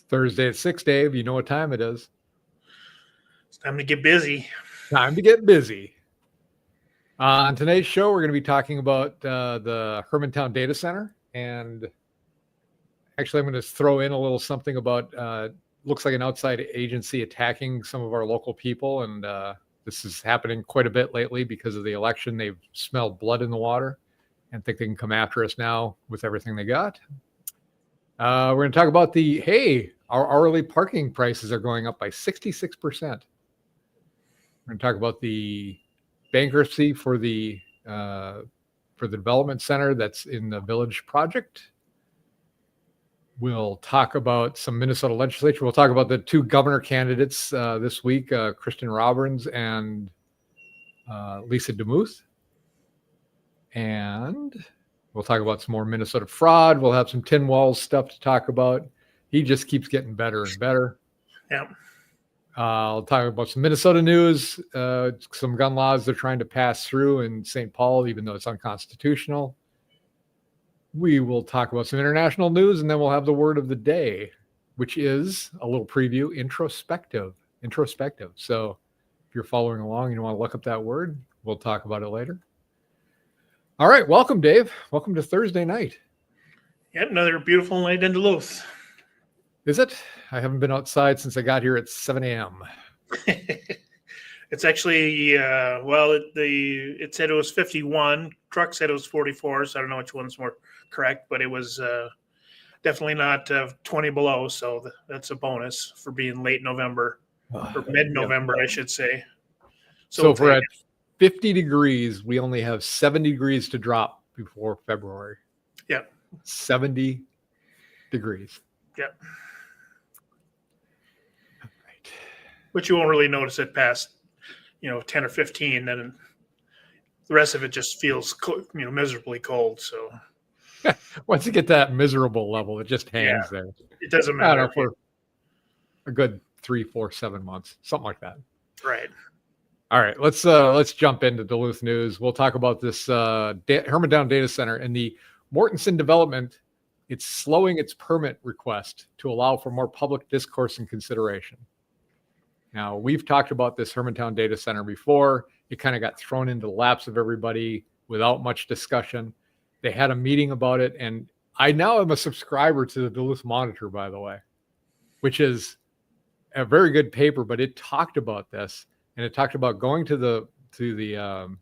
Thursday at 6, Dave. You know what time it is. It's time to get busy. Time to get busy. On today's show, we're going to be talking about the Hermantown Data Center. And actually, I'm going to throw in a little something about looks like an outside agency attacking some of our local people. And this is happening quite a bit lately because of the election. They've smelled blood in the water and think they can come after us now with everything they got. We're going to talk about our hourly parking prices are going up by 66%. We're going to talk about the bankruptcy for the development center that's in the Village project. We'll talk about some Minnesota legislature. We'll talk about the two governor candidates this week, Kristin Robbins and Lisa Demuth. And we'll talk about some more Minnesota fraud. We'll have some Tin Walz stuff to talk about. He just keeps getting better and better. Yeah. I'll talk about some Minnesota news, some gun laws they're trying to pass through in St. Paul, even though it's unconstitutional. We will talk about some international news, and then we'll have the word of the day, which is a little preview, introspective. So if you're following along and you want to look up that word, we'll talk about it later. All right. Welcome, Dave. Welcome to Thursday night. Yep. Another beautiful night in Duluth. Is it? I haven't been outside since I got here at 7 a.m. It's actually, it said it was 51. Truck said it was 44. So I don't know which one's more correct, but it was definitely not 20 below. So that's a bonus for being late November or mid-November, I should say. So if we're at 50 degrees, we only have 70 degrees to drop before February. Yep. 70 degrees. Yep. All right. But you won't really notice it past, 10 or 15. Then the rest of it just feels, miserably cold. So once you get that miserable level, it just hangs there. It doesn't matter. I don't know, for a good 3, 4, 7 months, something like that. Right. All right, let's jump into Duluth news. We'll talk about this Hermantown Data Center and the Mortensen development. It's slowing its permit request to allow for more public discourse and consideration. Now, we've talked about this Hermantown Data Center before. It kind of got thrown into the laps of everybody without much discussion. They had a meeting about it, and I now am a subscriber to the Duluth Monitor, by the way, which is a very good paper, but it talked about this. And it talked about going to the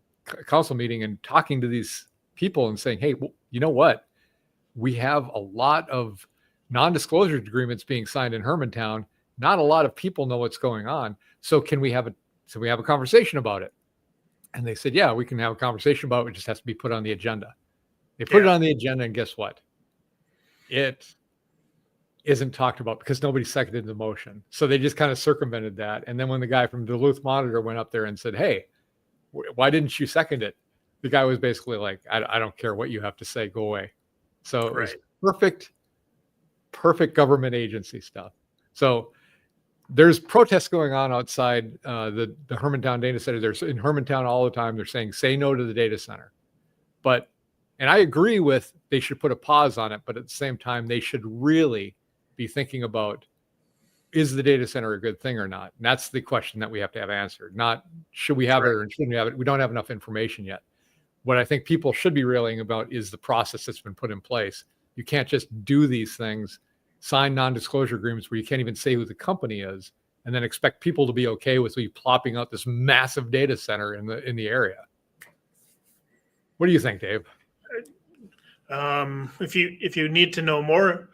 council meeting and talking to these people and saying, hey, well, you know what? We have a lot of non-disclosure agreements being signed in Hermantown. Not a lot of people know what's going on. So can we have a conversation about it? And they said, yeah, we can have a conversation about it. It just has to be put on the agenda. They put it on the agenda, and guess what? It isn't talked about because nobody seconded the motion. So they just kind of circumvented that. And then when the guy from Duluth Monitor went up there and said, hey, why didn't you second it? The guy was basically like, I don't care what you have to say, go away. So it was perfect government agency stuff. So there's protests going on outside the Hermantown Data Center. There's in Hermantown all the time. They're saying, say no to the data center. And I agree with they should put a pause on it, but at the same time, they should really be thinking about, is the data center a good thing or not? And that's the question that we have to have answered. Not should we have it or shouldn't we have it? We don't have enough information yet. What I think people should be railing about is the process that's been put in place. You can't just do these things, sign non-disclosure agreements where you can't even say who the company is, and then expect people to be okay with you plopping out this massive data center in the area. What do you think, Dave? If you need to know more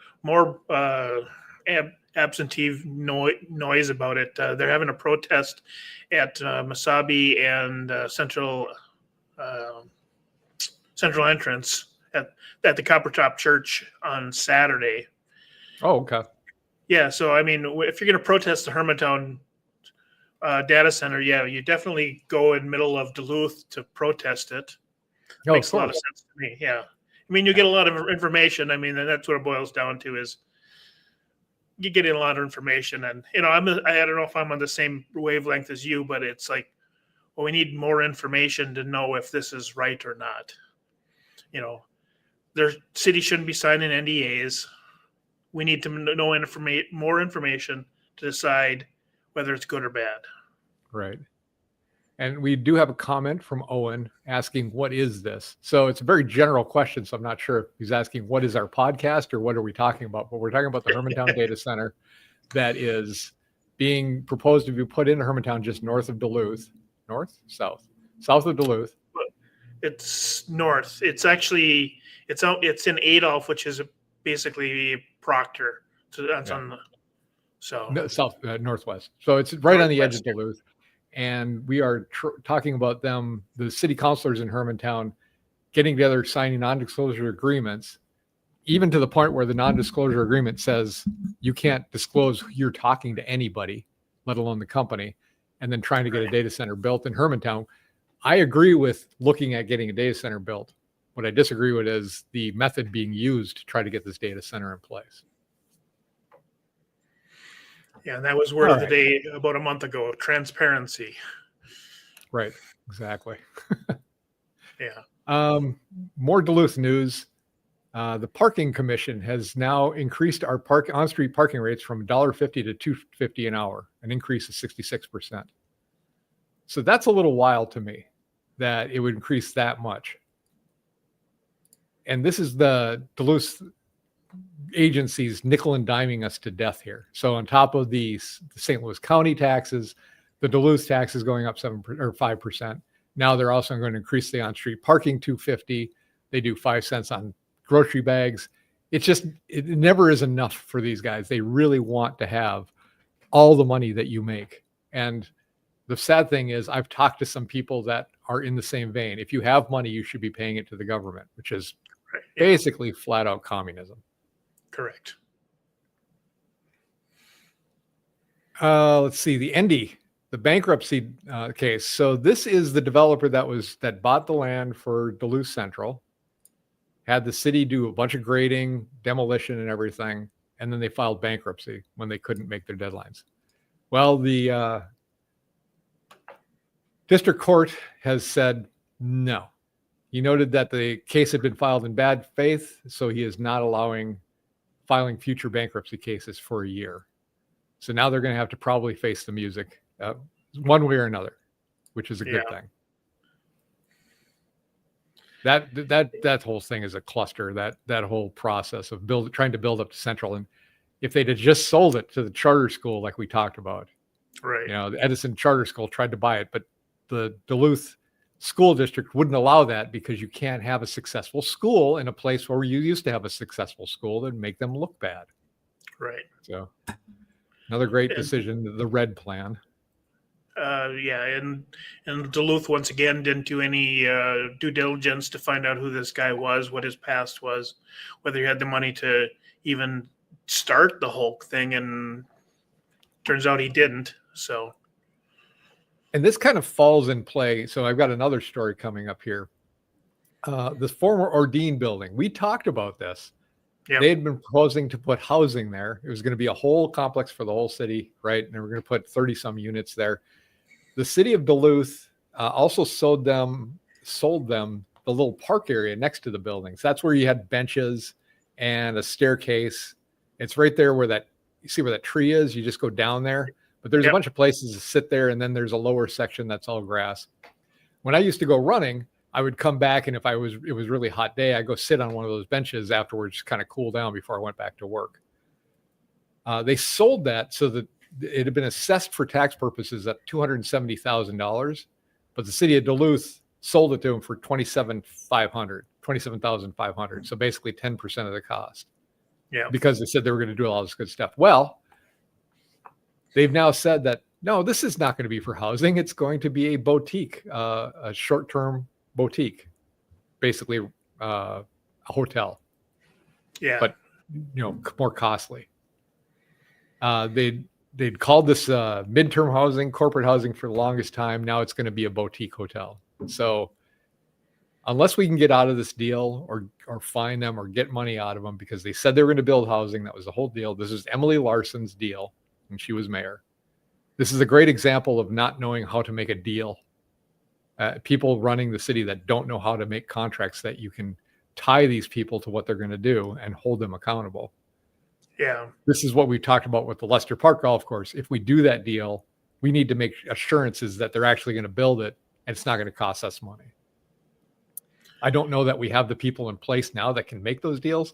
absentee noise about it, they're having a protest at Mesabi and Central Entrance at the Copper Top Church on Saturday. Oh, okay. Yeah, so I mean, if you're going to protest the Hermantown data center, yeah, you definitely go in the middle of Duluth to protest it. Makes a lot of sense to me. Yeah. I mean, you get a lot of information. I mean, and that's what it boils down to is you get in a lot of information. And, I don't know if I'm on the same wavelength as you, but it's like, well, we need more information to know if this is right or not. Their city shouldn't be signing NDAs. we need to know more information to decide whether it's good or bad. Right. And we do have a comment from Owen asking, what is this? So it's a very general question. So I'm not sure if he's asking, what is our podcast or what are we talking about? But we're talking about the Hermantown Data Center that is being proposed to be put in Hermantown just north of Duluth. South of Duluth. It's north. It's actually, it's in Adolph, which is basically Proctor. So that's on the, northwest. So it's right on the edge of Duluth. And we are talking about them, the city councilors in Hermantown, getting together, signing non-disclosure agreements, even to the point where the non-disclosure agreement says you can't disclose who you're talking to anybody, let alone the company, and then trying to get a data center built in Hermantown. I agree with looking at getting a data center built. What I disagree with is the method being used to try to get this data center in place. Yeah, and that was word of the day about a month ago, transparency. Right, exactly. Yeah. More Duluth news. The Parking Commission has now increased our on-street parking rates from $1.50 to $2.50 an hour, an increase of 66%. So that's a little wild to me that it would increase that much. And this is the Duluth agencies nickel and diming us to death here. So on top of the St. Louis County taxes, the Duluth tax is going up 5%. Now they're also going to increase the on-street parking $2.50. They do 5 cents on grocery bags. It never is enough for these guys. They really want to have all the money that you make. And the sad thing is I've talked to some people that are in the same vein. If you have money, you should be paying it to the government, which is basically flat out communism. Correct. Let's see, the Endy, the bankruptcy case. So this is the developer that bought the land for Duluth Central, had the city do a bunch of grading, demolition and everything, and then they filed bankruptcy when they couldn't make their deadlines. Well, the district court has said no. He noted that the case had been filed in bad faith, so he is not filing future bankruptcy cases for a year. So now they're going to have to probably face the music one way or another, which is a good thing. That whole thing is a cluster, that whole process of trying to build up to Central. And if they'd have just sold it to the charter school like we talked about, right? The Edison Charter School tried to buy it, but the Duluth school district wouldn't allow that because you can't have a successful school in a place where you used to have a successful school and make them look bad. Right. So another great decision, the red plan. And Duluth once again didn't do any due diligence to find out who this guy was, what his past was, whether he had the money to even start the whole thing, and turns out he didn't. So, and this kind of falls in play. So I've got another story coming up here. The former Ordine building, we talked about this. Yep. They had been proposing to put housing there. It was going to be a whole complex for the whole city, right? And they were going to put 30 some units there. The city of Duluth also sold them the little park area next to the buildings. That's where you had benches and a staircase. It's right there you see where that tree is. You just go down there, but there's a bunch of places to sit there. And then there's a lower section that's all grass. When I used to go running, I would come back, and if it was really hot day, I'd go sit on one of those benches afterwards, just kind of cool down before I went back to work. They sold that so that it had been assessed for tax purposes at $270,000, but the city of Duluth sold it to them for $27,500. So basically 10% of the cost. Yeah. Because they said they were going to do all this good stuff. Well, they've now said that, no, this is not going to be for housing. It's going to be a boutique, a short-term boutique, basically a hotel. Yeah. But, more costly. They'd called this midterm housing, corporate housing for the longest time. Now it's going to be a boutique hotel. So unless we can get out of this deal or find them or get money out of them, because they said they were going to build housing, that was the whole deal. This is Emily Larson's deal when she was mayor. This is a great example of not knowing how to make a deal. People running the city that don't know how to make contracts that you can tie these people to what they're going to do and hold them accountable. Yeah. This is what we talked about with the Lester Park Golf Course. If we do that deal, we need to make assurances that they're actually going to build it and it's not going to cost us money. I don't know that we have the people in place now that can make those deals,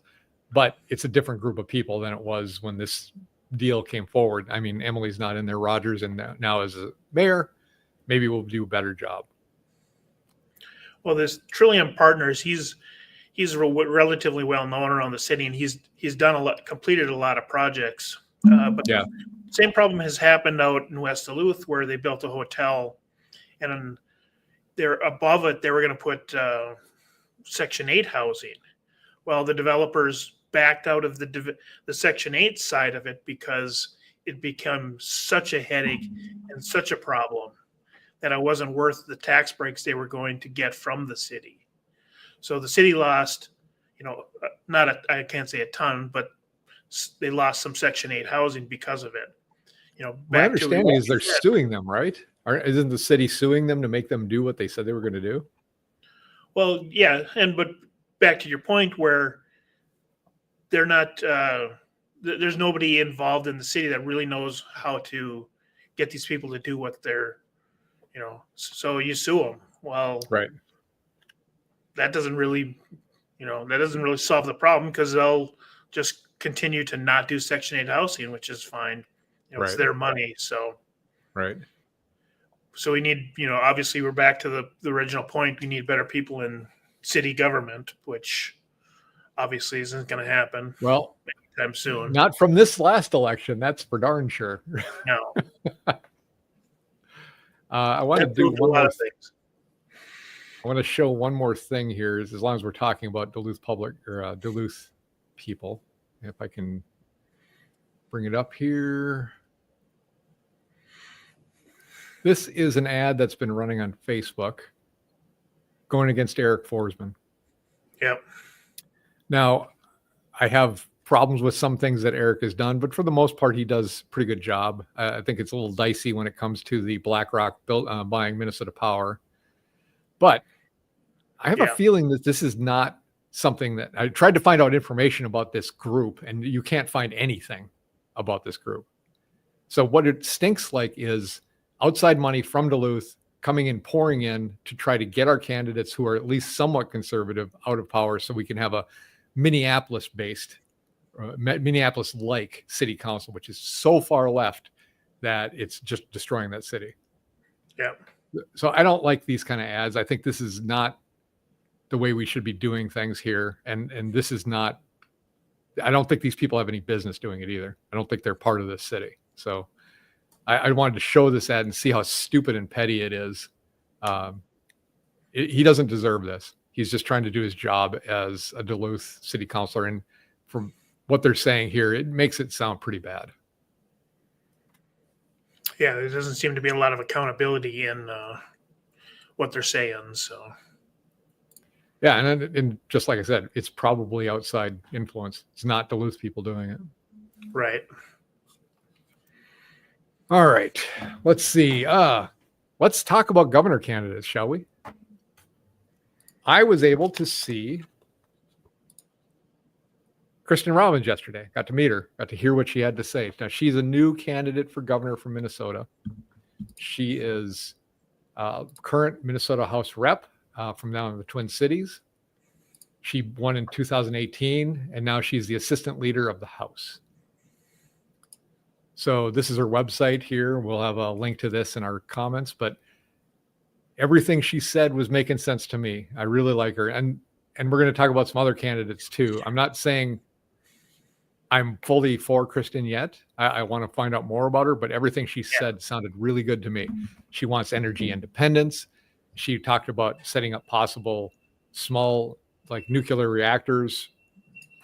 but it's a different group of people than it was when this deal came forward. I mean, Emily's not in there, Rogers, and now as a mayor, maybe we'll do a better job. Well, this Trillium Partners, he's relatively well known around the city, and he's completed a lot of projects. But yeah, same problem has happened out in West Duluth, where they built a hotel, and they're above it. They were going to put Section 8 housing. Well, the developers backed out of the Section 8 side of it because it became such a headache and such a problem that it wasn't worth the tax breaks they were going to get from the city. So the city lost, I can't say a ton, but they lost some Section 8 housing because of it. My understanding is they're suing them, right? Isn't the city suing them to make them do what they said they were going to do? Well, yeah, but back to your point where they're not, there's nobody involved in the city that really knows how to get these people to do what they're, so you sue them. Well, right. That doesn't really solve the problem, because they'll just continue to not do Section 8 housing, which is fine. It's their money. So, right. So we need, obviously we're back to the original point. We need better people in city government, which obviously isn't going to happen. Well, anytime soon. Not from this last election. That's for darn sure. No. I want to do one more things. I want to show one more thing here, as long as we're talking about Duluth public or Duluth people. If I can bring it up here. This is an ad that's been running on Facebook going against Eric Forsman. Yep. Now, I have problems with some things that Eric has done, but for the most part, he does a pretty good job. I think it's a little dicey when it comes to the BlackRock buying Minnesota Power. But I have a feeling that this is not something that I tried to find out information about this group, and you can't find anything about this group. So what it stinks like is outside money from Duluth coming in, pouring in to try to get our candidates who are at least somewhat conservative out of power, so we can have a Minneapolis-based, Minneapolis-like city council, which is so far left that it's just destroying that city. Yeah. So I don't like these kind of ads. I think this is not the way we should be doing things here. And this is not, I don't think these people have any business doing it either. I don't think they're part of this city. So I wanted to show this ad and see how stupid and petty it is. He doesn't deserve this. He's just trying to do his job as a Duluth city councilor. And from what they're saying here, it makes it sound pretty bad. Yeah, there doesn't seem to be a lot of accountability in what they're saying. So, yeah, and just like I said, it's probably outside influence. It's not Duluth people doing it. Right. All right. Let's see. Let's talk about governor candidates, shall we? I was able to see Kristin Robbins yesterday. Got to meet her, got to hear what she had to say. Now, she's a new candidate for governor from Minnesota. She is current Minnesota House rep from down in the Twin Cities. She won in 2018, and now she's the assistant leader of the House. So this is her website here. We'll have a link to this in our comments, but everything she said was making sense to me. I really like her. And we're going to talk about some other candidates too. I'm not saying I'm fully for Kristin yet. I want to find out more about her, but everything she said sounded really good to me. She wants energy independence. She talked about setting up possible small, like nuclear reactors,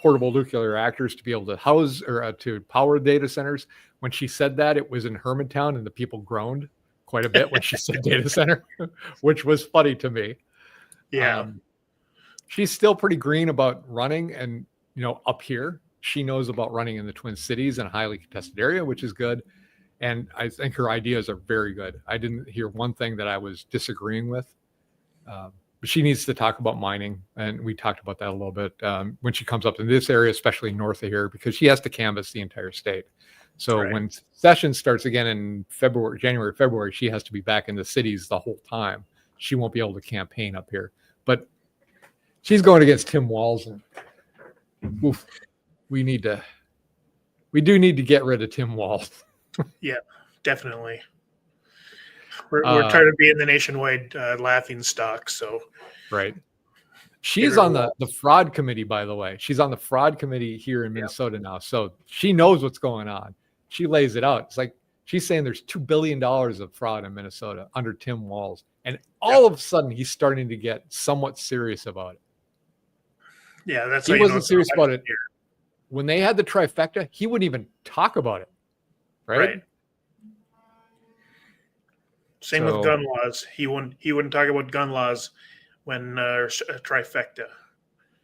portable nuclear reactors to be able to house or to power data centers. When she said that, it was in Hermantown, and the people groaned quite a bit when she said data center, which was funny to me. Yeah. She's still pretty green about running, and up here, she knows about running in the Twin Cities in a highly contested area, which is good. And I think her ideas are very good. I didn't hear one thing that I was disagreeing with, she needs to talk about mining, and we talked about that a little bit when she comes up in this area, especially north of here, because she has to canvass the entire state. So when session starts again in January, February, she has to be back in the cities the whole time. She won't be able to campaign up here, but she's going against Tim Walz, and oof, we do need to get rid of Tim Walz. Yeah, definitely. We're trying to be in the nationwide laughing stock. So, right. She's on the fraud committee, by the way. She's on the fraud committee here in Minnesota now. So she knows what's going on. She lays it out. It's like she's saying there's $2 billion of fraud in Minnesota under Tim Walz. And all of a sudden, he's starting to get somewhat serious about it. Yeah, that's he wasn't serious about it. When they had the trifecta, he wouldn't even talk about it. Right. Same with gun laws. He wouldn't talk about gun laws when trifecta.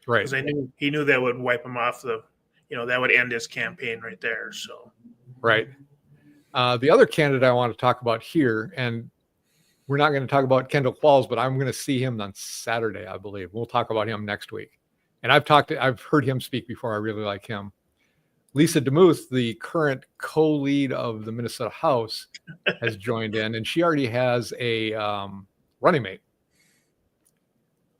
Right. Because he knew that would wipe him off that would end his campaign right there. So. Right. The other candidate I want to talk about here, and we're not going to talk about Kendall Qualls, but I'm going to see him on Saturday, I believe. We'll talk about him next week. And I've heard him speak before. I really like him. Lisa Demuth, the current co-lead of the Minnesota House, has joined in, and she already has a running mate.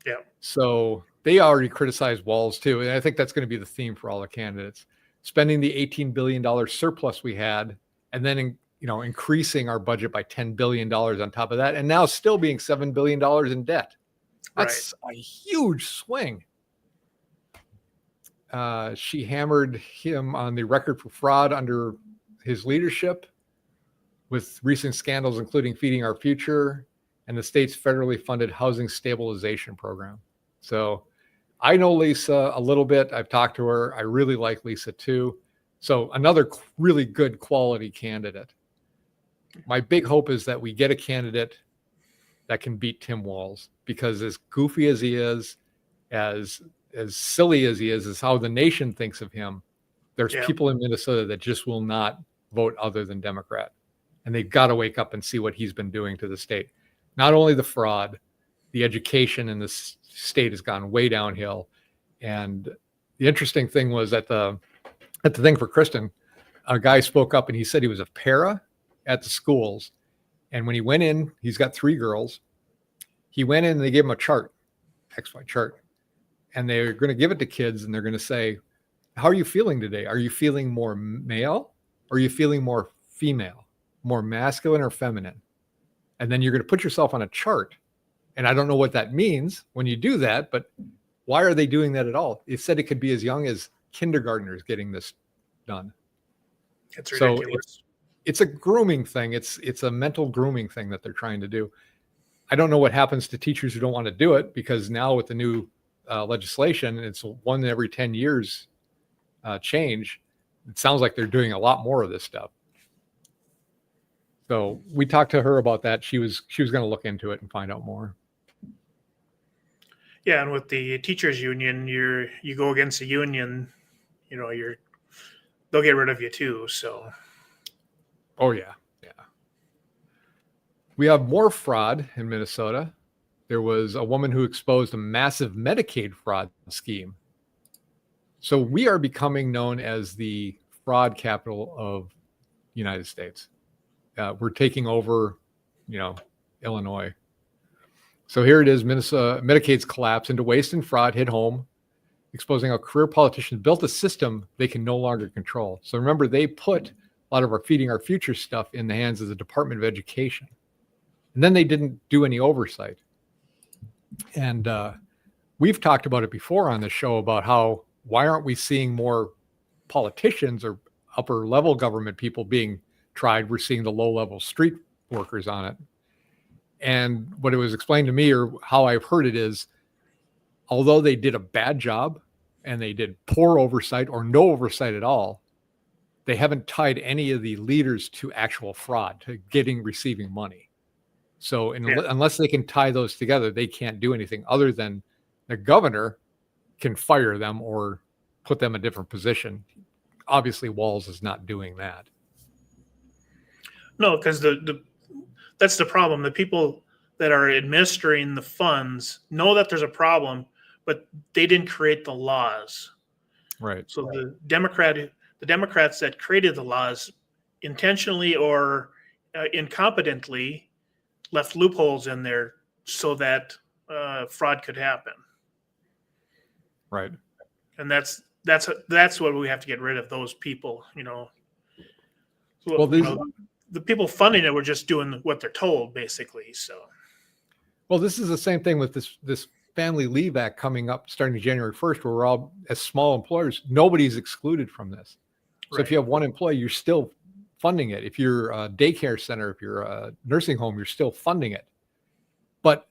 Yeah. So they already criticized Walz too, and I think that's going to be the theme for all the candidates. Spending the $18 billion surplus we had, and then increasing our budget by $10 billion on top of that, and now still being $7 billion in debt. That's a huge swing. She hammered him on the record for fraud under his leadership, with recent scandals including Feeding Our Future and the state's federally funded housing stabilization program. So I know Lisa a little bit. I've talked to her. I really like Lisa too. So another really good quality candidate. My big hope is that we get a candidate that can beat Tim Walz, because as goofy as he is, as silly as he is how the nation thinks of him. There's people in Minnesota that just will not vote other than Democrat. And they've got to wake up and see what he's been doing to the state. Not only the fraud, the education in this state has gone way downhill. And the interesting thing was at the thing for Kristin, a guy spoke up and he said he was a para at the schools. And when he went in, he's got 3 girls. He went in and they gave him a chart, XY chart. And they're going to give it to kids and they're going to say, how are you feeling today? Are you feeling more male? Or are you feeling more female, more masculine or feminine? And then you're going to put yourself on a chart. And I don't know what that means when you do that, but why are they doing that at all? It said it could be as young as kindergartners getting this done. It's ridiculous. So it's a grooming thing. It's a mental grooming thing that they're trying to do. I don't know what happens to teachers who don't want to do it, because now with the new legislation, it's 1 every 10 years change. It sounds like they're doing a lot more of this stuff. So we talked to her about that. She was going to look into it and find out more. Yeah, and with the teachers union, you go against the union, they'll get rid of you too. So. Oh yeah. We have more fraud in Minnesota. There was a woman who exposed a massive Medicaid fraud scheme. So we are becoming known as the fraud capital of the United States. We're taking over, Illinois. So here it is. Minnesota Medicaid's collapse into waste and fraud hit home, exposing how career politicians built a system they can no longer control. So remember, they put a lot of our Feeding Our Future stuff in the hands of the Department of Education. And then they didn't do any oversight. And we've talked about it before on the show about why aren't we seeing more politicians or upper level government people being tried? We're seeing the low level street workers on it. And what it was explained to me, or how I've heard it, is although they did a bad job and they did poor oversight or no oversight at all, they haven't tied any of the leaders to actual fraud, to receiving money. So unless they can tie those together, they can't do anything other than the governor can fire them or put them in a different position. Obviously, Walz is not doing that. No, because that's the problem. The that are administering the funds know that there's a problem, but they didn't create the laws. Right. So the Democrats that created the laws intentionally or incompetently left loopholes in there so that fraud could happen. Right. And that's what we have to get rid of, those people, Well, the people funding it were just doing what they're told, basically. So, well, this is the same thing with this Family Leave Act coming up starting January 1st, where we're all, as small employers, nobody's excluded from this. So right. if you have one employee, you're still funding it. If you're a daycare center, if you're a nursing home, you're still funding it. But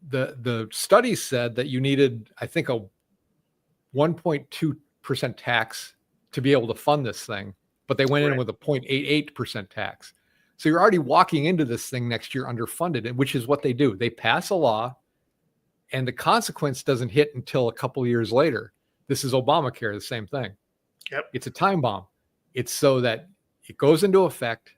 the study said that you needed, I think, a 1.2% tax to be able to fund this thing, but they went in with a 0.88% tax. So you're already walking into this thing next year underfunded, which is what they do. They pass a law, and the consequence doesn't hit until a couple of years later. This is Obamacare, the same thing. Yep. It's a time bomb. It's so that it goes into effect,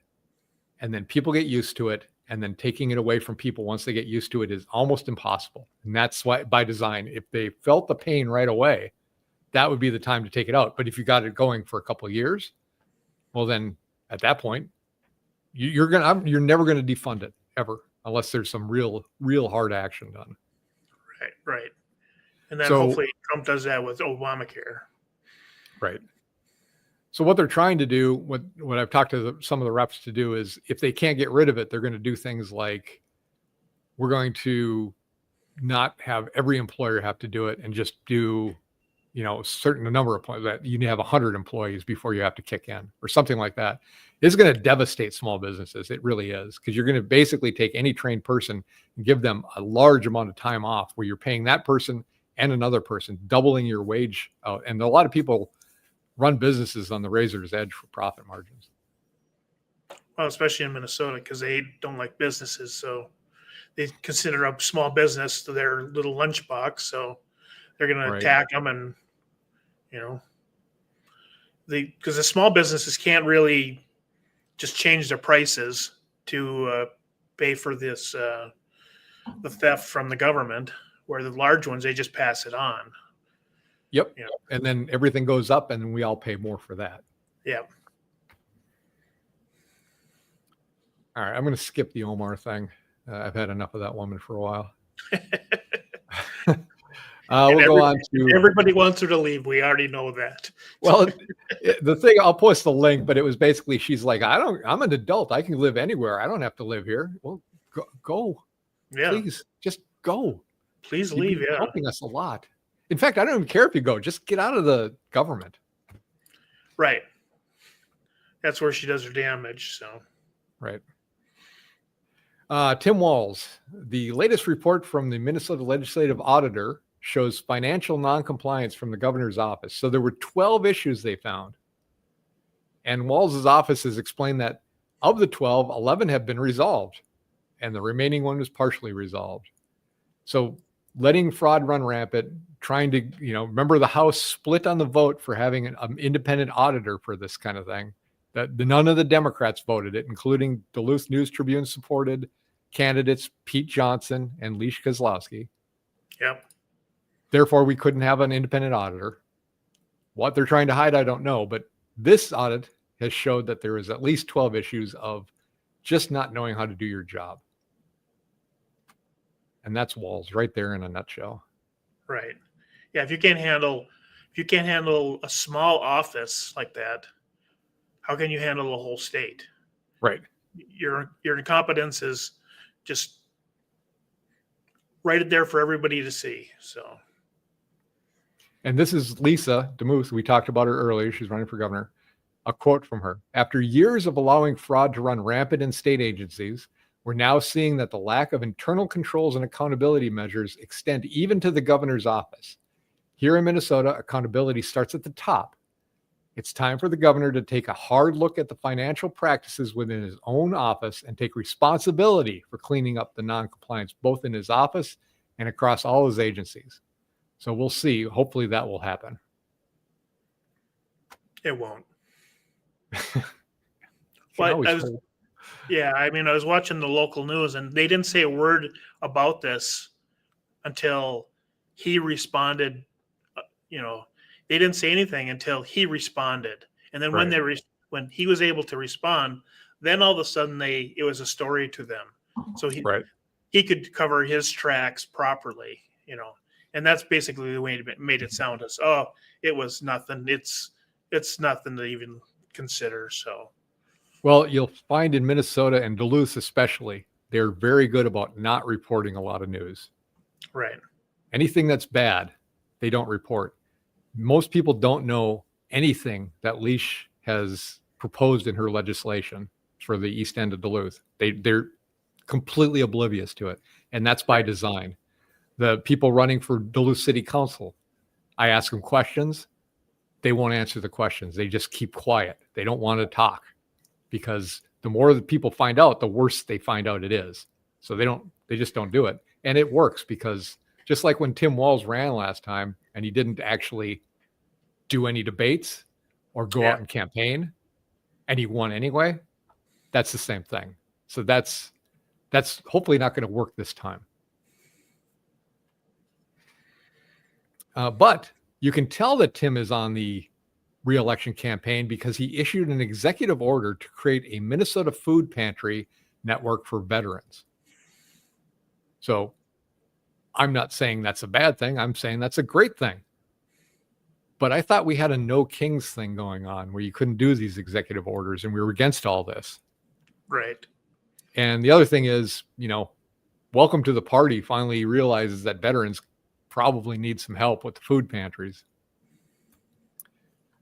and then people get used to it, and then taking it away from people once they get used to it is almost impossible. And that's why, by design, if they felt the pain right away, that would be the time to take it out. But if you got it going for a couple of years, well, then at that point, you're never going to defund it ever, unless there's some real hard action done. Right. And then hopefully Trump does that with Obamacare. Right. So what they're trying to do, what I've talked to some of the reps to do, is if they can't get rid of it, they're going to do things like, we're going to not have every employer have to do it and just do, a certain number of employees, that you need to have 100 employees before you have to kick in, or something like that. It's going to devastate small businesses. It really is, because you're going to basically take any trained person and give them a large amount of time off, where you're paying that person and another person, doubling your wage out. And a lot of people run businesses on the razor's edge for profit margins. Well, especially in Minnesota, because they don't like businesses. So they consider a small business their little lunchbox. So they're going to attack them, and, because the small businesses can't really just change their prices to pay for this, the theft from the government, where the large ones, they just pass it on. Yep. And then everything goes up, and we all pay more for that. Yeah. All right. I'm going to skip the Omar thing. I've had enough of that woman for a while. We'll go on to... Everybody wants her to leave. We already know that. Well, the thing, I'll post the link, but it was basically, she's like, I'm an adult. I can live anywhere. I don't have to live here. Well, go. Yeah. Please, just go. Please leave. You're helping us a lot. In fact, I don't even care if you go. Just get out of the government. Right. That's where she does her damage. So. Right. Tim Walz, the latest report from the Minnesota Legislative Auditor shows financial noncompliance from the governor's office. So there were 12 issues they found. And Walz's office has explained that of the 12, 11 have been resolved, and the remaining one was partially resolved. So letting fraud run rampant, trying to, remember the House split on the vote for having an independent auditor for this kind of thing. None of the Democrats voted it, including Duluth News Tribune supported candidates Pete Johnson and Leish Kozlowski. Yep. Therefore, we couldn't have an independent auditor. What they're trying to hide, I don't know. But this audit has showed that there is at least 12 issues of just not knowing how to do your job. And that's Walz right there in a nutshell. Right. Yeah. If you can't handle a small office like that, how can you handle a whole state? Right. Your incompetence is just right there for everybody to see. So. And this is Lisa Demuth. We talked about her earlier. She's running for governor. A quote from her: "After years of allowing fraud to run rampant in state agencies, we're now seeing that the lack of internal controls and accountability measures extend even to the governor's office. Here in Minnesota, accountability starts at the top. It's time for the governor to take a hard look at the financial practices within his own office and take responsibility for cleaning up the noncompliance, both in his office and across all his agencies." So we'll see. Hopefully that will happen. It won't. Well, Yeah, I mean, I was watching the local news, and they didn't say a word about this until he responded. You know, they didn't say anything until he responded, and then when Right. when he was able to respond, then all of a sudden it was a story to them. So Right. he could cover his tracks properly. And that's basically the way it made it sound as, oh, it was nothing. It's nothing to even consider. So. Well, you'll find in Minnesota and Duluth especially, they're very good about not reporting a lot of news. Right. Anything that's bad, they don't report. Most people don't know anything that Leash has proposed in her legislation for the east end of Duluth. They're completely oblivious to it, and that's by design. The people running for Duluth City Council, I ask them questions. They won't answer the questions. They just keep quiet. They don't want to talk, because the more that people find out, the worse they find out it is. So they just don't do it. And it works, because just like when Tim Walz ran last time and he didn't actually do any debates or go out and campaign, and he won anyway, that's the same thing. So that's hopefully not going to work this time. But you can tell that Tim is on the re-election campaign because he issued an executive order to create a Minnesota food pantry network for veterans. So I'm not saying that's a bad thing. I'm saying that's a great thing. But I thought we had a no kings thing going on where you couldn't do these executive orders, and we were against all this. Right. And the other thing is, welcome to the party finally realizes that veterans probably need some help with the food pantries.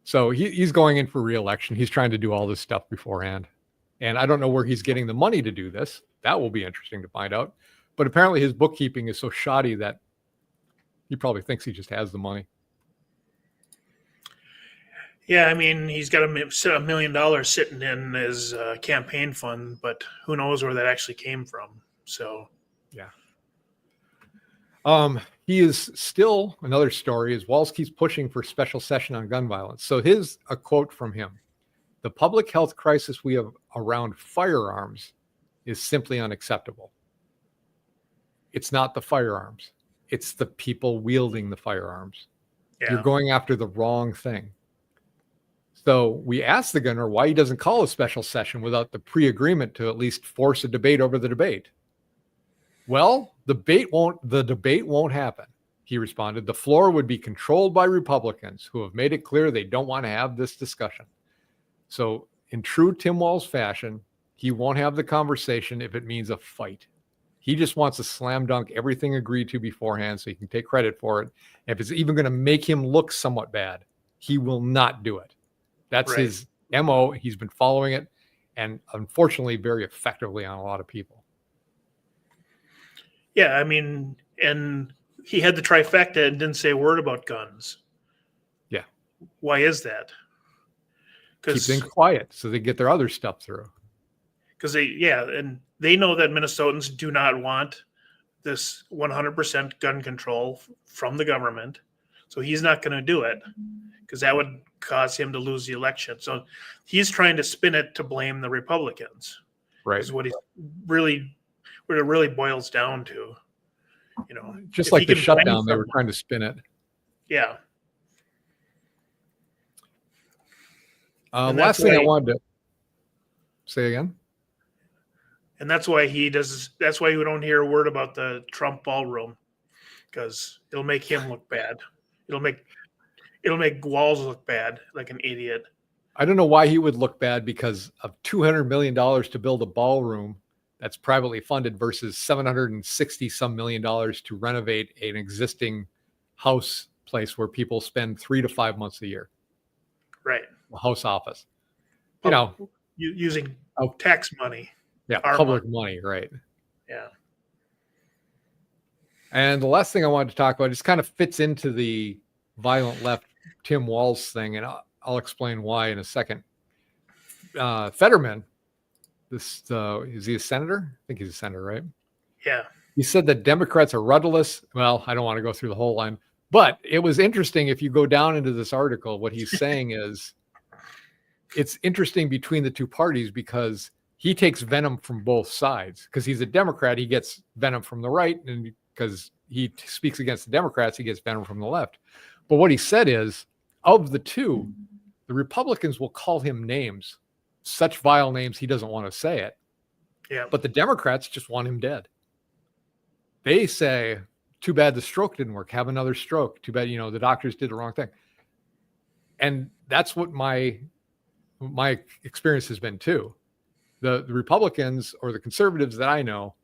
So he's going in for re-election. He's trying to do all this stuff beforehand. And I don't know where he's getting the money to do this. That will be interesting to find out. But apparently his bookkeeping is so shoddy that he probably thinks he just has the money. Yeah, I mean, he's got $1 million sitting in his campaign fund, but who knows where that actually came from. So, yeah. He is still, another story is Walz keeps pushing for special session on gun violence. So here's a quote from him. The public health crisis we have around firearms is simply unacceptable. It's not the firearms. It's the people wielding the firearms. Yeah. You're going after the wrong thing. So we asked the governor why he doesn't call a special session without the pre-agreement to at least force a debate over the debate. Well, the debate won't happen, he responded. The floor would be controlled by Republicans who have made it clear they don't want to have this discussion. So in true Tim Walz fashion, he won't have the conversation if it means a fight. He just wants to slam dunk everything agreed to beforehand so he can take credit for it. If it's even going to make him look somewhat bad, he will not do it. That's his MO. He's been following it, and unfortunately very effectively on a lot of people. Yeah, I mean, and he had the trifecta and didn't say a word about guns. Yeah. Why is that? Keep things quiet so they get their other stuff through. Because and they know that Minnesotans do not want this 100% gun control from the government. So he's not going to do it because that would cause him to lose the election. So he's trying to spin it to blame the Republicans. Right. Is what what it really boils down to. Just like the shutdown, they were trying to spin it. Yeah. Last thing I wanted to say again. And that's why that's why we don't hear a word about the Trump ballroom, because it'll make him look bad. It'll make Walz look bad, like an idiot. I don't know why he would look bad because of $200 million to build a ballroom that's privately funded versus $760 some million to renovate an existing house place where people spend 3 to 5 months a year. Right. A house office. Using tax money. Yeah, public money, right. Yeah. And the last thing I wanted to talk about just kind of fits into the violent left Tim Walz thing, and I'll explain why in a second. Fetterman, is he a senator? I think he's a senator, right? Yeah. He said that Democrats are rudderless. Well, I don't want to go through the whole line, but it was interesting. If you go down into this article, what he's saying is it's interesting between the two parties because he takes venom from both sides because he's a Democrat. He gets venom from the right, and because he speaks against the Democrats, he gets venom from the left. But what he said is, of the two, the Republicans will call him names, such vile names he doesn't want to say it. Yeah. But the Democrats just want him dead. They say, too bad the stroke didn't work. Have another stroke. Too bad, the doctors did the wrong thing. And that's what my experience has been too. The Republicans or the conservatives that I know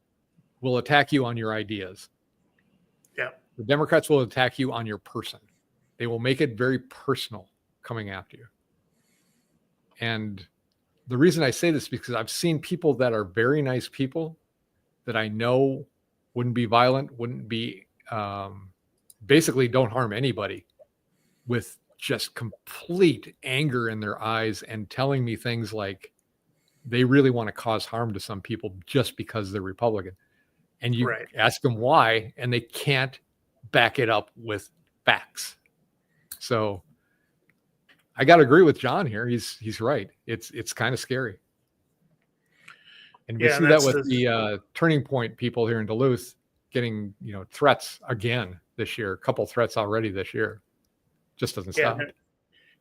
will attack you on your ideas. Yeah. The Democrats will attack you on your person. They will make it very personal coming after you. And the reason I say this is because I've seen people that are very nice people that I know wouldn't be violent, wouldn't be, basically don't harm anybody, with just complete anger in their eyes and telling me things like they really want to cause harm to some people just because they're Republican. And you ask them why, and they can't back it up with facts. So I got to agree with John here. He's right. It's kind of scary. And we see that with the Turning Point people here in Duluth getting, threats again this year, a couple threats already this year. Just doesn't stop.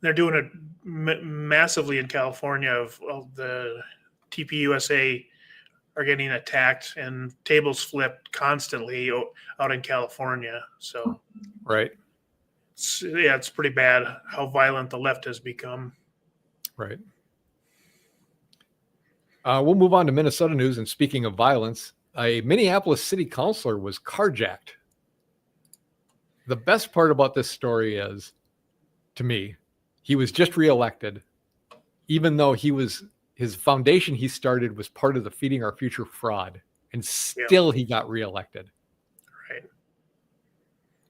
They're doing it massively in California. Of the TPUSA are getting attacked and tables flipped constantly out in California. So, right. It's pretty bad how violent the left has become. Right. We'll move on to Minnesota news. And speaking of violence, a Minneapolis city councilor was carjacked. The best part about this story is, to me, he was just reelected, even though his foundation he started was part of the Feeding Our Future fraud, and still he got reelected. Right.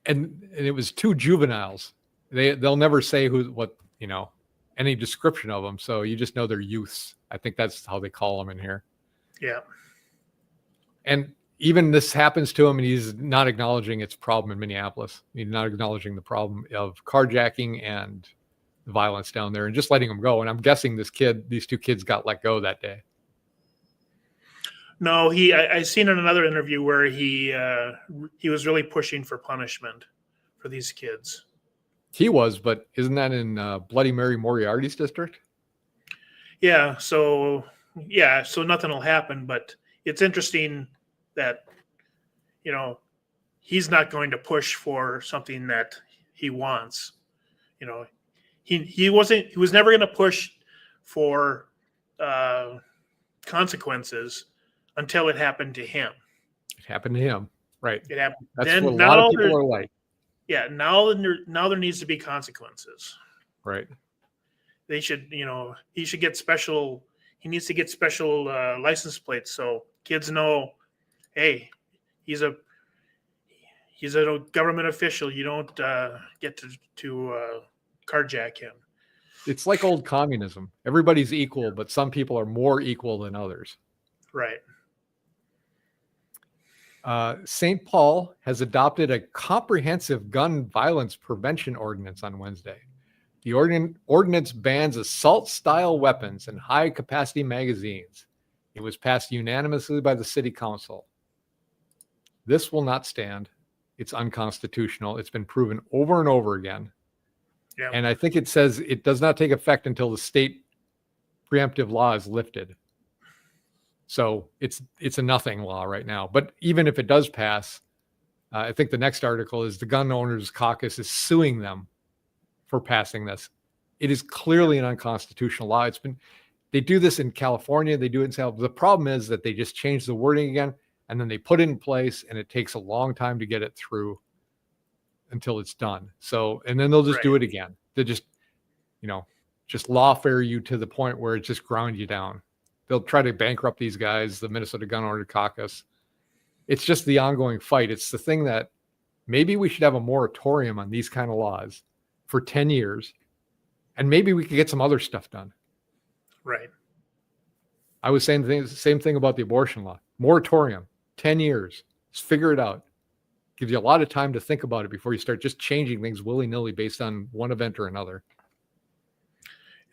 And it was two juveniles. They'll never say any description of them, so you just know they're youths. I think that's how they call them in here. Yeah. And even this happens to him, and he's not acknowledging its problem in Minneapolis. He's not acknowledging the problem of carjacking and the violence down there, and just letting them go. And I'm guessing these two kids got let go that day. No, I seen in another interview where he was really pushing for punishment for these kids. He was, but isn't that in Bloody Mary Moriarty's district? Yeah. So nothing will happen, but it's interesting that, he's not going to push for something that he wants. He was never going to push for consequences until it happened to him. It happened to him. Right. It happened. That's then, what a lot of people are like. Yeah. Now there needs to be consequences. Right. They should, he should get special. He needs to get special license plates so kids know, hey, he's a government official. You don't get to carjack him. It's like old communism. Everybody's equal, but some people are more equal than others. Right. St. Paul has adopted a comprehensive gun violence prevention ordinance on Wednesday. The ordinance bans assault-style weapons and high-capacity magazines. It was passed unanimously by the city council. This will not stand. It's unconstitutional. It's been proven over and over again. Yeah. And I think it says it does not take effect until the state preemptive law is lifted. So it's a nothing law right now. But even if it does pass, I think the next article is the Gun Owners Caucus is suing them for passing this. It is clearly an unconstitutional law. They do this in California. They do it in South. The problem is that they just change the wording again, and then they put it in place, and it takes a long time to get it through until it's done. So, and then they'll just do it again. They just lawfare you to the point where it just ground you down. They'll try to bankrupt these guys, the Minnesota Gun Owner Caucus. It's just the ongoing fight. It's the thing that maybe we should have a moratorium on these kind of laws for 10 years, and maybe we could get some other stuff done. Right. I was saying the same thing about the abortion law. Moratorium, 10 years. Let's figure it out. Gives you a lot of time to think about it before you start just changing things willy-nilly based on one event or another.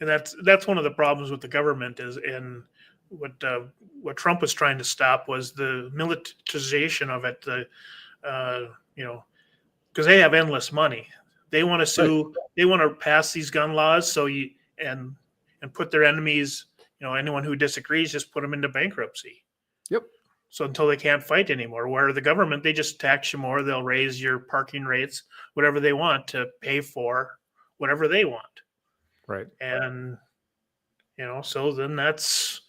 And that's one of the problems with the government is, and what Trump was trying to stop was the militarization of it. Because they have endless money. They want to sue. Right. They want to pass these gun laws. So and put their enemies, anyone who disagrees, just put them into bankruptcy. Yep. So until they can't fight anymore, where the government, they just tax you more. They'll raise your parking rates, whatever they want to pay for whatever they want. Right. And, so then that's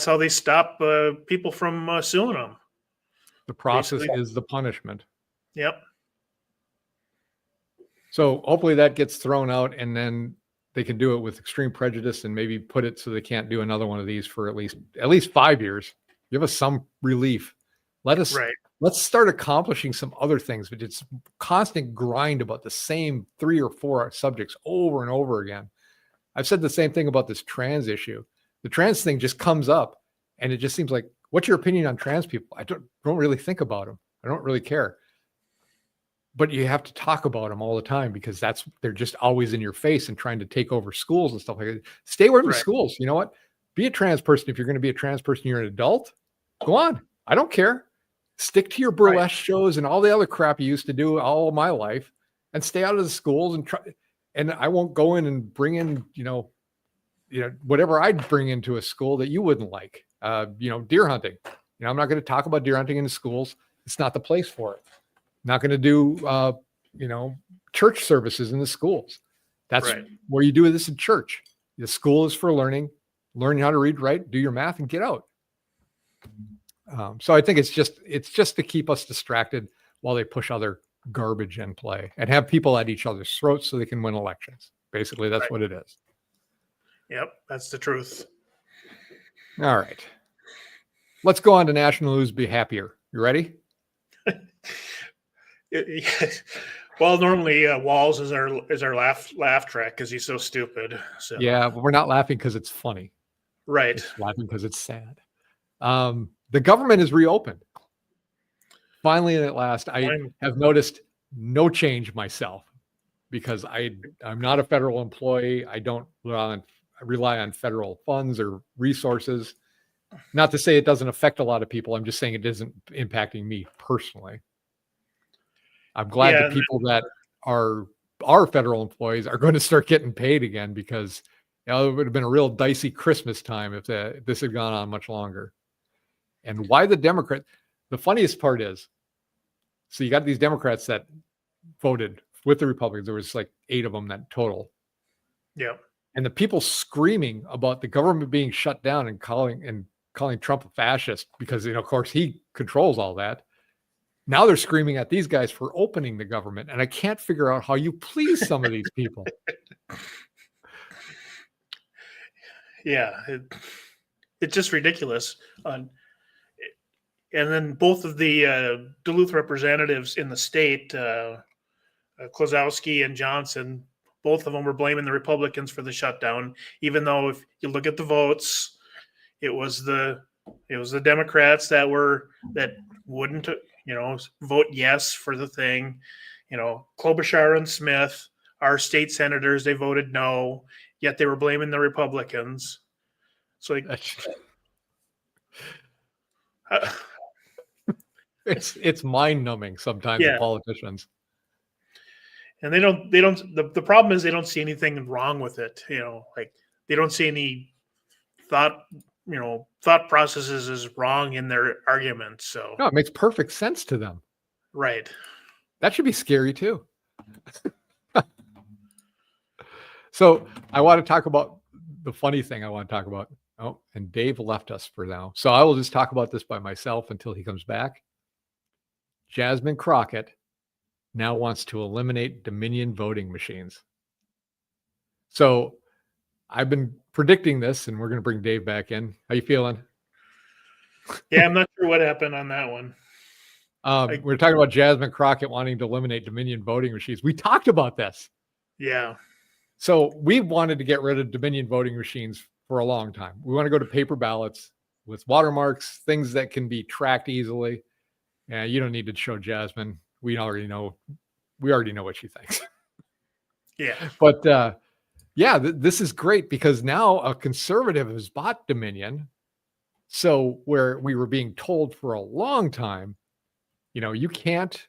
how they stop people from suing them. The process is the punishment. Yep. So hopefully that gets thrown out, and then they can do it with extreme prejudice and maybe put it so they can't do another one of these for at least 5 years. Give us some relief. Let's start accomplishing some other things, but it's constant grind about the same 3 or 4 subjects over and over again. I've said the same thing about this trans issue. The trans thing just comes up, and it just seems like, what's your opinion on trans people? I don't really think about them. I don't really care. But you have to talk about them all the time because they're just always in your face and trying to take over schools and stuff like that. Stay away from schools. You know what? Be a trans person. If you're going to be a trans person, you're an adult. Go on. I don't care. Stick to your burlesque shows and all the other crap you used to do all of my life, and stay out of the schools and try. And I won't go in and bring in, whatever I'd bring into a school that you wouldn't like. Deer hunting. I'm not going to talk about deer hunting in the schools. It's not the place for it. Not going to do, church services in the schools. That's where you do this in church. The school is for learning how to read, write, do your math, and get out. So I think it's just to keep us distracted while they push other garbage in play and have people at each other's throats so they can win elections. Basically, that's what it is. Yep, that's the truth. All right. Let's go on to national news. Be happier. You ready? Well, normally Walz is our laugh track because he's so stupid. So yeah, but we're not laughing because it's funny. Right. We're laughing because it's sad. The government is reopened. Finally, and at last, I have noticed no change myself because I'm not a federal employee. I don't rely on federal funds or resources. Not to say it doesn't affect a lot of people. I'm just saying it isn't impacting me personally. I'm glad the people that are federal employees are going to start getting paid again because it would have been a real dicey Christmas time if this had gone on much longer. And why the funniest part is, so you got these Democrats that voted with the Republicans. There was like 8 of them that total. Yeah. And the people screaming about the government being shut down and calling Trump a fascist because, of course, he controls all that. Now they're screaming at these guys for opening the government. And I can't figure out how you please some of these people. Yeah. It's just ridiculous. And then both of the Duluth representatives in the state, Klosowski and Johnson, both of them were blaming the Republicans for the shutdown, even though if you look at the votes, it was the Democrats that wouldn't, vote yes for the thing. Klobuchar and Smith, our state senators, they voted no, yet they were blaming the Republicans. So it's mind-numbing sometimes, the politicians. And the problem is they don't see anything wrong with it. They don't see any thought processes as wrong in their arguments. So no, it makes perfect sense to them. Right. That should be scary too. So I want to talk about the funny thing I want to talk about. Oh, and Dave left us for now. So I will just talk about this by myself until he comes back. Jasmine Crockett now wants to eliminate Dominion voting machines. So I've been predicting this, and we're going to bring Dave back in. How you feeling? Yeah, I'm not sure what happened on that one. We're talking about Jasmine Crockett wanting to eliminate Dominion voting machines. We talked about this. Yeah. So we wanted to get rid of Dominion voting machines for a long time. We want to go to paper ballots with watermarks, things that can be tracked easily. Yeah, you don't need to show Jasmine. We already know what she thinks. Yeah. But this is great because now a conservative has bought Dominion So where we were being told for a long time, you can't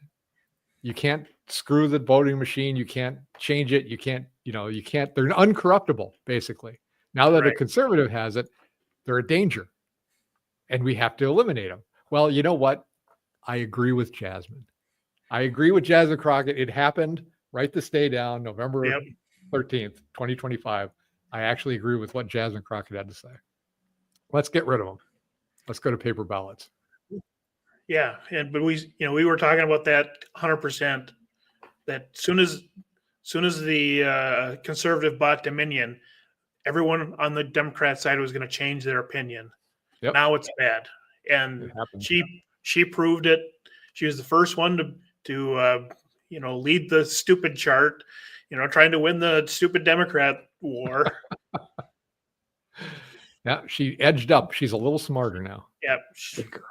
screw the voting machine. You can't change it. You can't, they're uncorruptible, basically. Now that a conservative has it, they're a danger and we have to eliminate them. Well, you know what? I agree with Jasmine. Crockett. It happened. Write this day down, November 13th, 2025. I actually agree with what Jasmine Crockett had to say. Let's get rid of them. Let's go to paper ballots. Yeah, but we were talking about that 100%. That soon as the conservative bought Dominion, everyone on the Democrat side was going to change their opinion. Yep. Now it's bad, and she proved it. She was the first one to lead the stupid chart, trying to win the stupid Democrat war. Yeah, she edged up. She's a little smarter now. Yep. Good girl.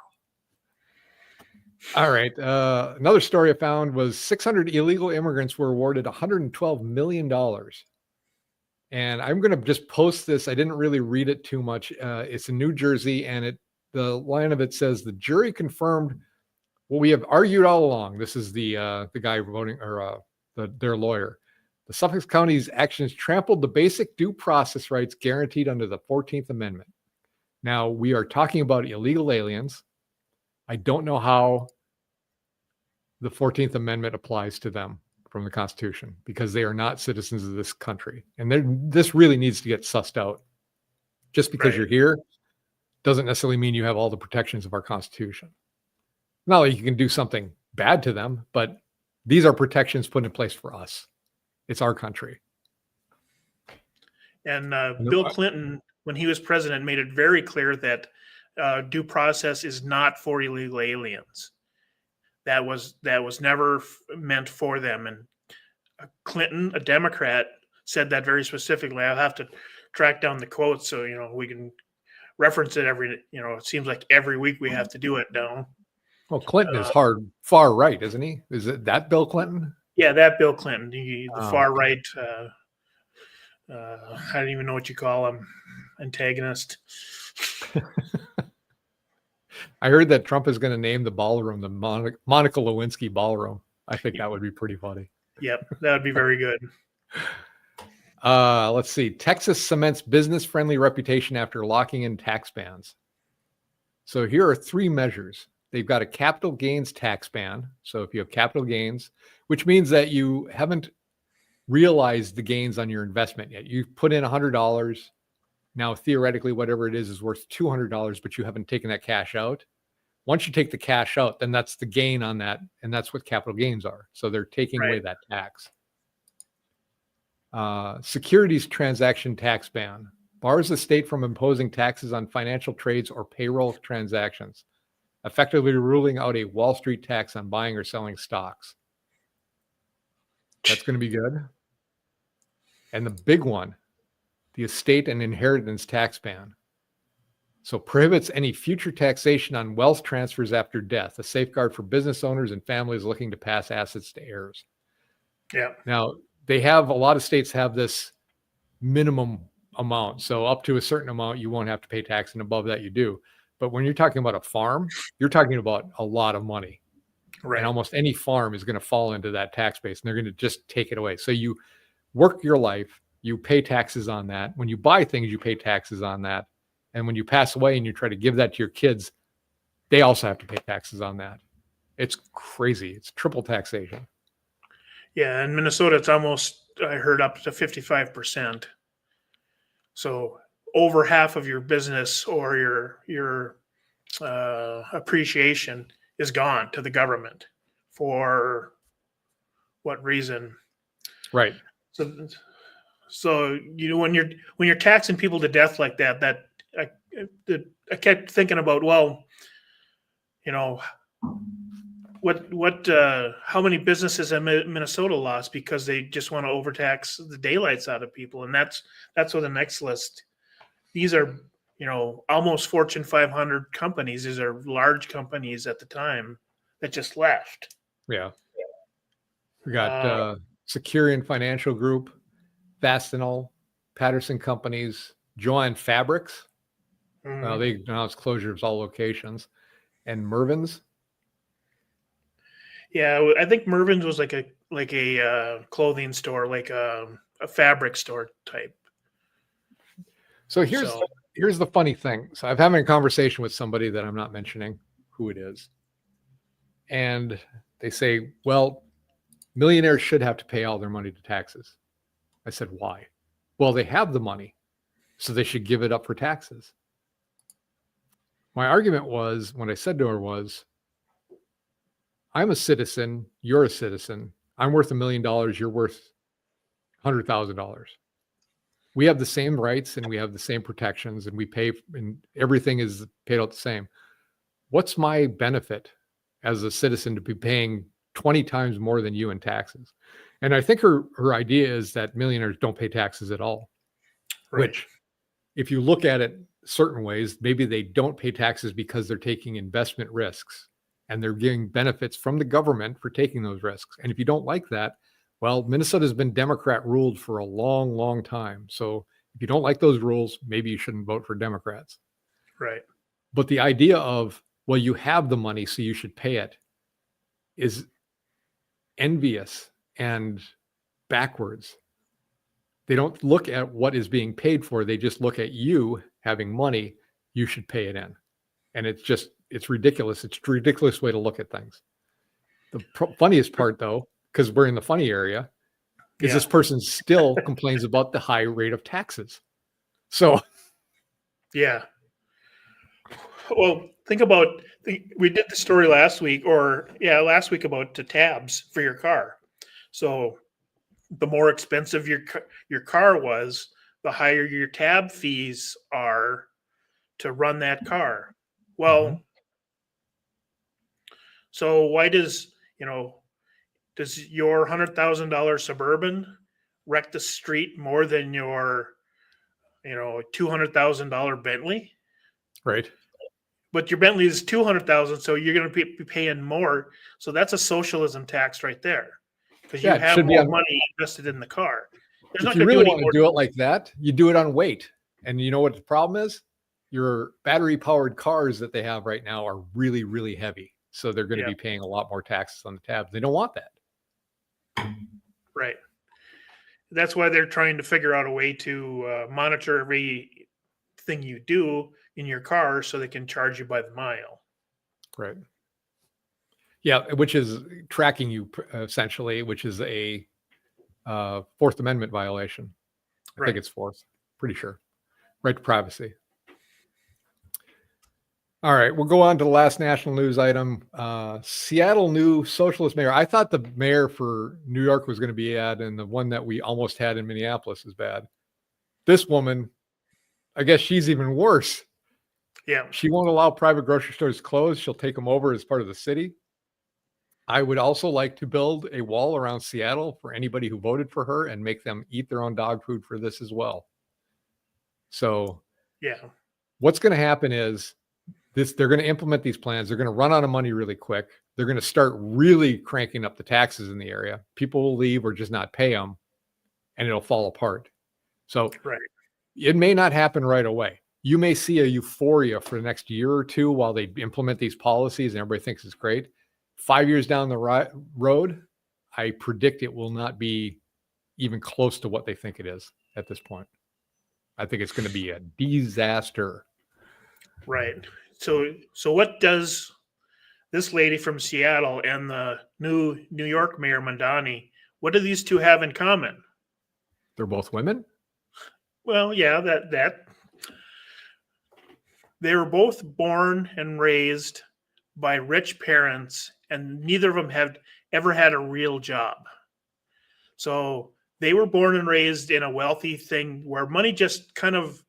All right. Another story I found was 600 illegal immigrants were awarded $112 million. And I'm going to just post this. I didn't really read it too much. It's in New Jersey, and the line of it says the jury confirmed what we have argued all along. This is the guy voting, or their lawyer. The Suffolk County's actions trampled the basic due process rights guaranteed under the 14th Amendment. Now, we are talking about illegal aliens. I don't know how the 14th Amendment applies to them from the Constitution, because they are not citizens of this country. And this really needs to get sussed out. Just because you're here doesn't necessarily mean you have all the protections of our Constitution. Not like you can do something bad to them, but these are protections put in place for us. It's our country. And Bill Clinton, when he was president, made it very clear that due process is not for illegal aliens. That was never meant for them. And Clinton, a Democrat, said that very specifically. I'll have to track down the quote so we can reference it every. It seems like every week we have to do it now. Well, Clinton is far right, isn't he? Is it that Bill Clinton? Yeah, that Bill Clinton, the far right. I don't even know what you call him, antagonist. I heard that Trump is going to name the ballroom the Monica Lewinsky Ballroom. I think that would be pretty funny. Yep, that would be very good. Let's see. Texas cements business-friendly reputation after locking in tax bans. So here are 3 measures. They've got a capital gains tax ban. So if you have capital gains, which means that you haven't realized the gains on your investment yet. You've put in $100. Now, theoretically, whatever it is worth $200, but you haven't taken that cash out. Once you take the cash out, then that's the gain on that. And that's what capital gains are. So they're taking away that tax. Securities transaction tax ban bars the state from imposing taxes on financial trades or payroll transactions, effectively ruling out a Wall Street tax on buying or selling stocks. That's going to be good. And the big one, the estate and inheritance tax ban. So prohibits any future taxation on wealth transfers after death, a safeguard for business owners and families looking to pass assets to heirs. Yeah. Now, a lot of states have this minimum amount. So up to a certain amount, you won't have to pay tax, and above that you do. But when you're talking about a farm, you're talking about a lot of money. Right. And almost any farm is going to fall into that tax base, and they're going to just take it away. So you work your life, you pay taxes on that. When you buy things, you pay taxes on that. And when you pass away and you try to give that to your kids, they also have to pay taxes on that. It's crazy. It's triple taxation. Yeah, in Minnesota, it's almost, I heard, up to 55%. So over half of your business or your appreciation is gone to the government. For what reason? Right. So when you're taxing people to death like that, I kept thinking about, well, how many businesses in Minnesota lost because they just want to overtax the daylights out of people, and that's what the next list. These are almost Fortune 500 companies. These are large companies at the time that just left. Yeah, we got Securian Financial Group, Fastenal, Patterson Companies, Joanne Fabrics. They announced closure of all locations. And Mervyn's. Yeah, I think Mervyn's was like a clothing store, like a fabric store type. So here's the funny thing. So I'm having a conversation with somebody that I'm not mentioning who it is. And they say, well, millionaires should have to pay all their money to taxes. I said, why? Well, they have the money, so they should give it up for taxes. My argument was, when I said to her was, I'm a citizen, you're a citizen. I'm worth $1 million, you're worth $100,000. We have the same rights and we have the same protections, and we pay, and everything is paid out the same. What's my benefit as a citizen to be paying 20 times more than you in taxes? And I think her idea is that millionaires don't pay taxes at all, right. Which, if you look at it certain ways, maybe they don't pay taxes because they're taking investment risks and they're getting benefits from the government for taking those risks. And if you don't like that, well, Minnesota's been Democrat ruled for a long, long time. So if you don't like those rules, maybe you shouldn't vote for Democrats. Right. But the idea of, well, you have the money, so you should pay it, is envious and backwards. They don't look at what is being paid for. They just look at you having money. You should pay it in. And it's ridiculous. It's a ridiculous way to look at things. The funniest part, though, because we're in the funny area, is this person still complains about the high rate of taxes. So, yeah. Well, think about, we did the story last week about the tabs for your car. So the more expensive your car was, the higher your tab fees are to run that car. Well, so why does your $100,000 Suburban wreck the street more than your, $200,000 Bentley? Right. But your Bentley is $200,000, so you're going to be paying more. So that's a socialism tax right there, because you have more money invested in the car. If you really want to do it like that, you do it on weight. And you know what the problem is? Your battery-powered cars that they have right now are really, really heavy. So they're going to be paying a lot more taxes on the tabs. They don't want that. Right. That's why they're trying to figure out a way to monitor everything you do in your car so they can charge you by the mile. Right. Yeah, which is tracking you essentially, which is a Fourth Amendment violation. I think it's fourth, pretty sure. Right to privacy. All right, we'll go on to the last national news item. Seattle new socialist mayor. I thought the mayor for New York was going to be bad, and the one that we almost had in Minneapolis is bad. This woman, I guess she's even worse. Yeah. She won't allow private grocery stores to close. She'll take them over as part of the city. I would also like to build a wall around Seattle for anybody who voted for her and make them eat their own dog food for this as well. So what's going to happen is they're going to implement these plans. They're going to run out of money really quick. They're going to start really cranking up the taxes in the area. People will leave or just not pay them, and it'll fall apart. So it may not happen right away. You may see a euphoria for the next year or two while they implement these policies and everybody thinks it's great. 5 years down the road, I predict it will not be even close to what they think it is at this point. I think it's going to be a disaster. Right. So what does this lady from Seattle and the new New York Mayor Mandani, what do these two have in common? They're both women? Well, yeah, that they were both born and raised by rich parents, and neither of them have ever had a real job. So they were born and raised in a wealthy thing where money just kind of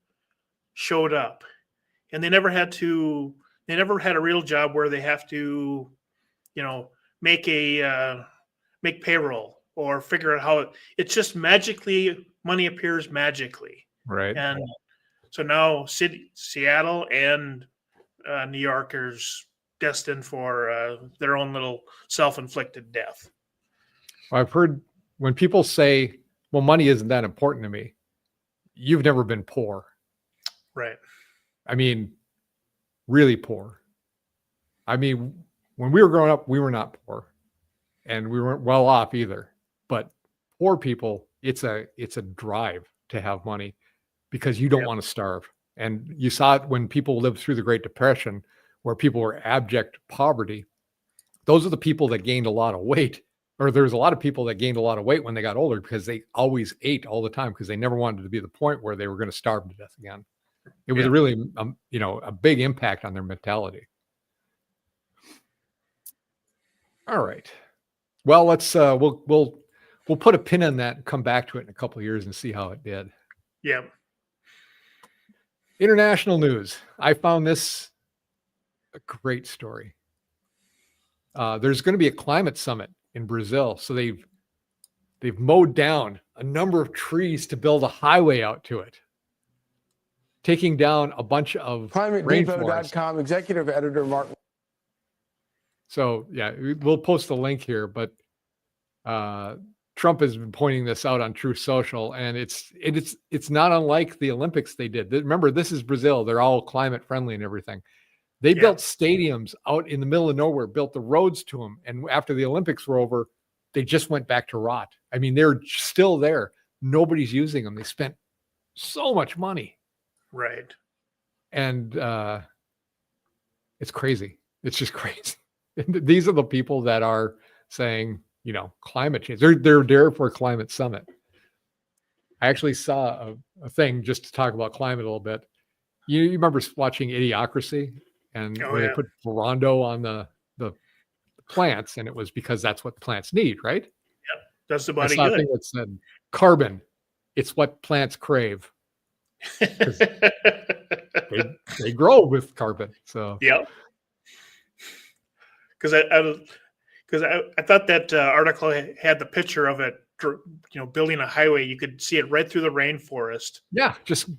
showed up, and they never had a real job where they have to, make payroll or figure out how it's just magically money appears magically. Right. And so now Seattle and New Yorkers destined for their own little self-inflicted death. I've heard when people say, well, money isn't that important to me. You've never been poor. Right. I mean, really poor. I mean, when we were growing up, we were not poor, and we weren't well off either. But poor people, it's a drive to have money because you don't want to starve. And you saw it when people lived through the Great Depression, where people were abject poverty. Those are the people that gained a lot of weight, or there's a lot of people that gained a lot of weight when they got older because they always ate all the time because they never wanted to be the point where they were going to starve to death again. It was really, a big impact on their mentality. All right. Well, let's we'll put a pin on that and come back to it in a couple of years and see how it did. Yeah. International news. I found this a great story. There's going to be a climate summit in Brazil, so they've mowed down a number of trees to build a highway out to it, taking down a bunch of ClimateDepot.com executive editor Martin. So yeah, we'll post the link here, but Trump has been pointing this out on Truth Social, and it's not unlike the Olympics they did. Remember, this is Brazil; they're all climate friendly and everything. They built stadiums out in the middle of nowhere, built the roads to them, and after the Olympics were over, they just went back to rot. I mean, they're still there. Nobody's using them. They spent so much money, right? And it's crazy. It's just crazy. These are the people that are saying, climate change. They're there for a climate summit. I actually saw a thing just to talk about climate a little bit. You remember watching Idiocracy, and where they put Ferrando on the plants, and it was because that's what the plants need, right? Yeah, that's the body good. I good. think it said carbon. It's what plants crave. They grow with carbon. So yeah. Because I thought that article had the picture of it, building a highway. You could see it right through the rainforest. Yeah, just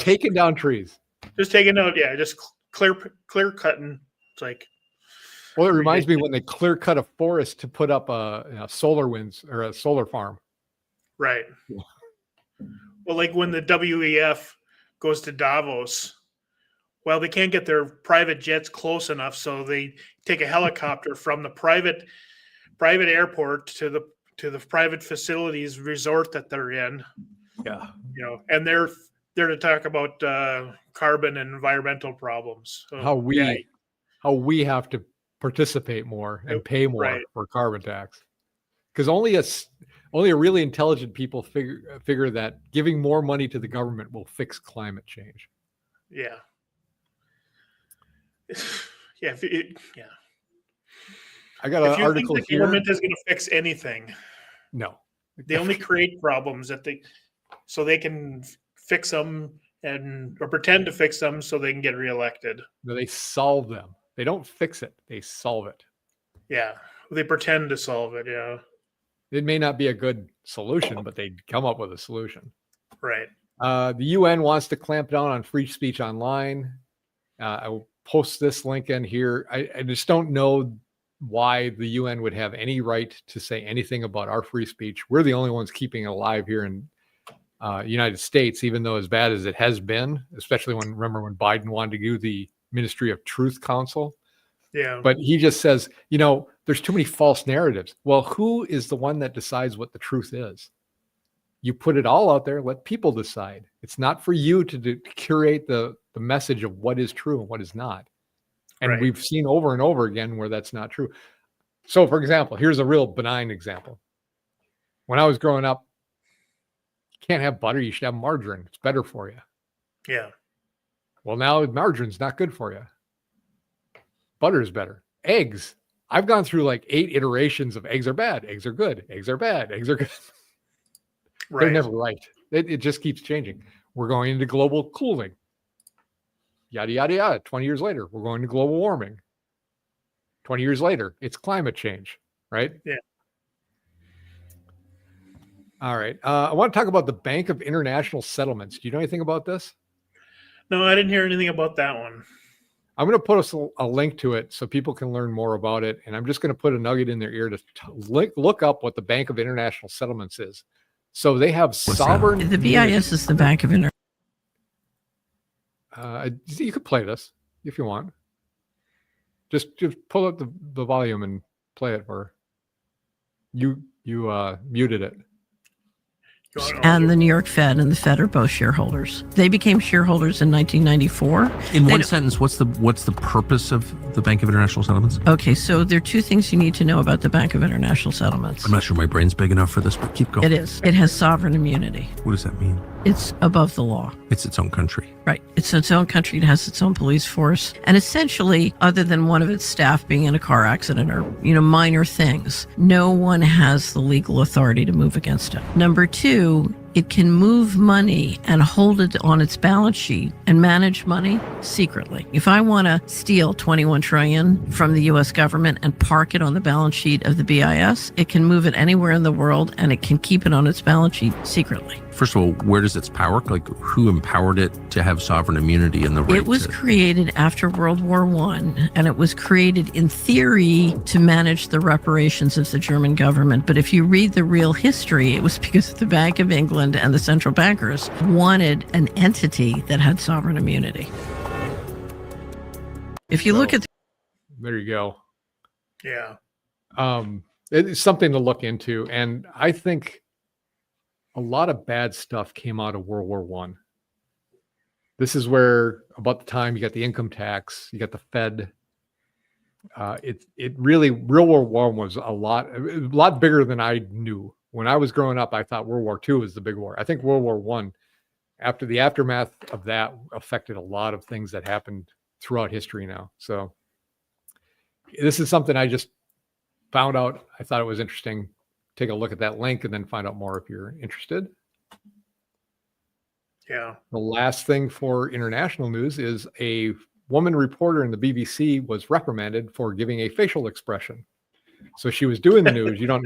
taking down trees. Just taking out, just clear cutting. It's like. Well, it reminds me when they clear cut a forest to put up a solar winds or a solar farm. Right. Well, like when the WEF goes to Davos. Well, they can't get their private jets close enough, so they take a helicopter from the private airport to the private facilities resort that they're in. Yeah, and they're there to talk about carbon and environmental problems. So, how we have to participate more and pay more for carbon tax, because only a really intelligent people figure that giving more money to the government will fix climate change. Yeah. I got an article here. If you think the government is going to fix anything, no. They only create problems so they can fix them or pretend to fix them so they can get reelected. No, they solve them. They don't fix it. They solve it. Yeah, they pretend to solve it. Yeah. It may not be a good solution, but they come up with a solution. Right. The UN wants to clamp down on free speech online. I will post this link in here. I just don't know why the UN would have any right to say anything about our free speech. We're the only ones keeping it alive here in the United States, even though as bad as it has been, especially remember when Biden wanted to do the Ministry of Truth Council. Yeah. But he just says, there's too many false narratives. Well, who is the one that decides what the truth is? You put it all out there, let people decide. It's not for you to curate the message of what is true and what is not. And we've seen over and over again where that's not true. So, for example, here's a real benign example. When I was growing up, you can't have butter, you should have margarine. It's better for you. Yeah. Well, now margarine's not good for you. Butter is better. Eggs. I've gone through like 8 iterations of eggs are bad, eggs are good, eggs are bad, eggs are good. They're never right. It just keeps changing. We're going into global cooling. Yada, yada, yada. 20 years later, we're going to global warming. 20 years later, it's climate change, right? Yeah. All right. I want to talk about the Bank of International Settlements. Do you know anything about this? No, I didn't hear anything about that one. I'm going to put us a link to it so people can learn more about it. And I'm just going to put a nugget in their ear to look up what the Bank of International Settlements is. So they have sovereign. The BIS is the Bank of International. You could play this if you want. Just pull up the volume and play it for her. You muted it. And the New York Fed and the Fed are both shareholders. They became shareholders in 1994. In one sentence, what's the purpose of the Bank of International Settlements? Okay, so there are two things you need to know about the Bank of International Settlements. I'm not sure my brain's big enough for this, but keep going. It is. It has sovereign immunity. What does that mean? It's above the law. It's its own country. Right. It's its own country. It has its own police force. And essentially, other than one of its staff being in a car accident or, minor things, no one has the legal authority to move against it. Number two, it can move money and hold it on its balance sheet and manage money secretly. If I want to steal $21 trillion from the U.S. government and park it on the balance sheet of the BIS, it can move it anywhere in the world and it can keep it on its balance sheet secretly. First of all, where does its power? Like, who empowered it to have sovereign immunity and the right? It was created after World War I, and it was created in theory to manage the reparations of the German government. But if you read the real history, it was because the Bank of England and the central bankers wanted an entity that had sovereign immunity. If you look at there you go. Yeah. It's something to look into, and I think a lot of bad stuff came out of World War I. This is where, about the time you got the income tax, you got the Fed. It really, World War I was a lot bigger than I knew. When I was growing up, I thought World War II was the big war. I think World War I, after the aftermath of that, affected a lot of things that happened throughout history now. So this is something I just found out. I thought it was interesting. Take a look at that link and then find out more if you're interested. Yeah. The last thing for international news is a woman reporter in the BBC was reprimanded for giving a facial expression. So she was doing the news. You don't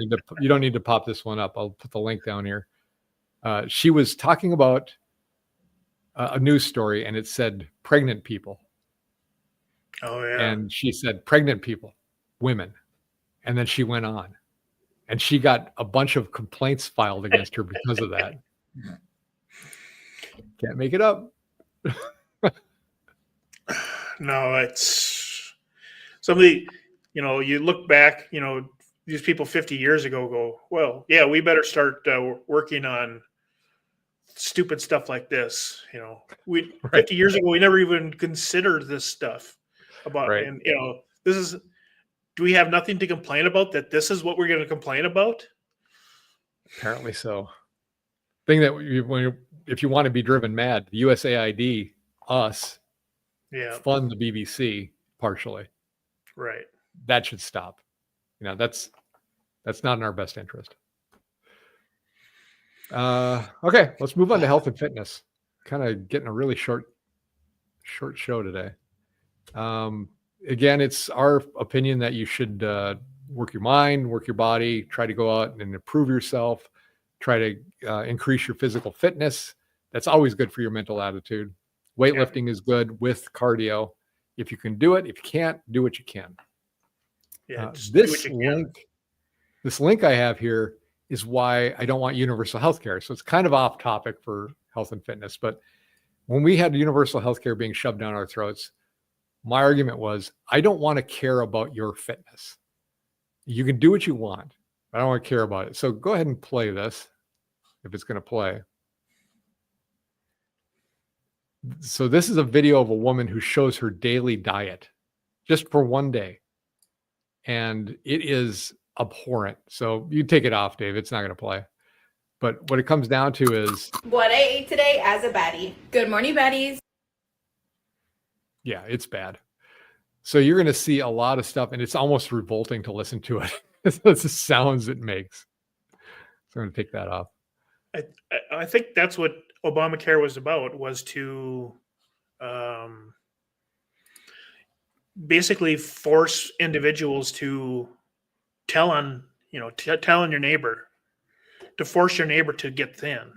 need to pop this one up. I'll put the link down here. She was talking about a news story, and it said pregnant people. Oh yeah. And she said pregnant people, women, and then she went on. And she got a bunch of complaints filed against her because of that. Can't make it up. No, it's somebody, you look back, these people 50 years ago go, well, yeah, we better start working on stupid stuff like this. 50 years ago, we never even considered this stuff about, right. And, this is, do we have nothing to complain about that this is what we're going to complain about? Apparently so. Thing that if you want to be driven mad, the USAID, us, fund the BBC partially. Right. That should stop. That's not in our best interest. Okay, let's move on to health and fitness. Kind of getting a really short show today. Again, it's our opinion that you should work your mind, work your body, try to go out and improve yourself, try to increase your physical fitness. That's always good for your mental attitude. Weightlifting is good with cardio. If you can do it, if you can't, do what you can. Yeah, this link I have here is why I don't want universal healthcare. So it's kind of off topic for health and fitness. But when we had universal healthcare being shoved down our throats, my argument was, I don't want to care about your fitness. You can do what you want. I don't want to care about it. So go ahead and play this if it's going to play. So this is a video of a woman who shows her daily diet just for one day. And it is abhorrent. So you take it off, Dave. It's not going to play. But what it comes down to is what I ate today as a baddie. Good morning, baddies. Yeah, it's bad. So you're going to see a lot of stuff, and it's almost revolting to listen to it. It's the sounds it makes. So I'm going to take that off. I think that's what Obamacare was about, was to basically force individuals to tell on your neighbor, to force your neighbor to get thin.